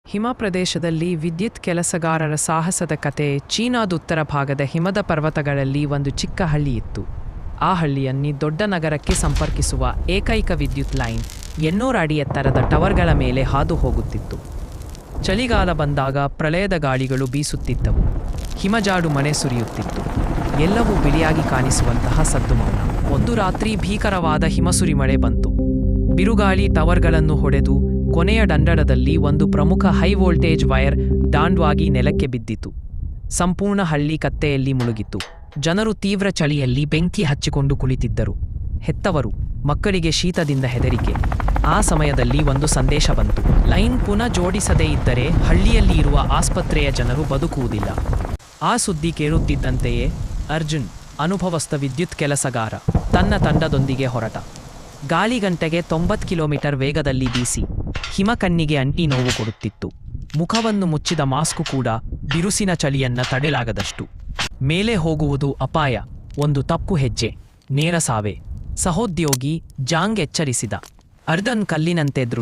ಹಿಮ ಪ್ರದೇಶದಲ್ಲಿ ವಿದ್ಯುತ್ ಕೆಲಸಗಾರರ ಸಾಹಸದ ಕತೆ. ಚೀನಾದ ಉತ್ತರ ಭಾಗದ ಹಿಮದ ಪರ್ವತಗಳಲ್ಲಿ ಒಂದು ಚಿಕ್ಕ ಹಳ್ಳಿ ಇತ್ತು. ಆ ಹಳ್ಳಿಯನ್ನು ದೊಡ್ಡ ನಗರಕ್ಕೆ ಸಂಪರ್ಕಿಸುವ ಏಕೈಕ ವಿದ್ಯುತ್ ಲೈನ್ 800 ಅಡಿ ಎತ್ತರದ ಟವರ್ಗಳ ಮೇಲೆ ಹಾದು ಹೋಗುತ್ತಿತ್ತು. ಚಳಿಗಾಲ ಬಂದಾಗ ಪ್ರಳಯದ ಗಾಳಿಗಳು ಬೀಸುತ್ತಿದ್ದವು. ಹಿಮಜಾಡು ಮಳೆ ಸುರಿಯುತ್ತಿತ್ತು. ಎಲ್ಲವೂ ಬಿಳಿಯಾಗಿ ಕಾಣಿಸುವಂತಹ ಸದ್ದು ಮೌನ. ಒಂದು ರಾತ್ರಿ ಭೀಕರವಾದ ಹಿಮಸುರಿ ಮಳೆ ಬಂತು. ಬಿರುಗಾಳಿ ಟವರ್ಗಳನ್ನು ಹೊಡೆದು ಕೊನೆಯ ಡಂಡರದಲ್ಲಿ ಒಂದು ಪ್ರಮುಖ ಹೈ ವೋಲ್ಟೇಜ್ ವೈರ್ ದಾಂಡ್ವಾಗಿ ನೆಲಕ್ಕೆ ಬಿದ್ದಿತು. ಸಂಪೂರ್ಣ ಹಳ್ಳಿ ಕತ್ತೆಯಲ್ಲಿ ಮುಳುಗಿತು. ಜನರು ತೀವ್ರ ಚಳಿಯಲ್ಲಿ ಬೆಂಕಿ ಹಚ್ಚಿಕೊಂಡು ಕುಳಿತಿದ್ದರು. ಹೆತ್ತವರು ಮಕ್ಕಳಿಗೆ ಶೀತದಿಂದ ಹೆದರಿಕೆ. ಆ ಸಮಯದಲ್ಲಿ ಒಂದು ಸಂದೇಶ ಬಂತು. ಲೈನ್ ಪುನಃ ಜೋಡಿಸದೇ ಇದ್ದರೆ ಹಳ್ಳಿಯಲ್ಲಿ ಇರುವ ಆಸ್ಪತ್ರೆಯ ಜನರು ಬದುಕುವುದಿಲ್ಲ. ಆ ಸುದ್ದಿ ಕೇಳುತ್ತಿದ್ದಂತೆಯೇ ಅರ್ಜುನ್, ಅನುಭವಸ್ಥ ವಿದ್ಯುತ್ ಕೆಲಸಗಾರ, ತನ್ನ ತಂಡದೊಂದಿಗೆ ಹೊರಟ. ಗಾಳಿ ಗಂಟೆಗೆ 90 ಕಿಲೋಮೀಟರ್ ವೇಗದಲ್ಲಿ ಬೀಸಿ ಹಿಮ ಕಣ್ಣಿಗೆ ಅಂಟಿ ನೋವು ಕೊಡುತ್ತಿತ್ತು. ಮುಖವನ್ನು ಮುಚ್ಚಿದ ಮಾಸ್ಕು ಕೂಡ ಬಿರುಸಿನ ಚಳಿಯನ್ನ ತಡೆಲಾಗದಷ್ಟು. ಮೇಲೆ ಹೋಗುವುದು ಅಪಾಯ. ಒಂದು ತಪ್ಪು ಹೆಜ್ಜೆ, ನೇರ ಸಾವೆ. ಸಹೋದ್ಯೋಗಿ ಜಾಂಗ್ ಎಚ್ಚರಿಸಿದ. ಅರ್ಧನ್ ಕಲ್ಲಿನಂತೆ ದೃಢ.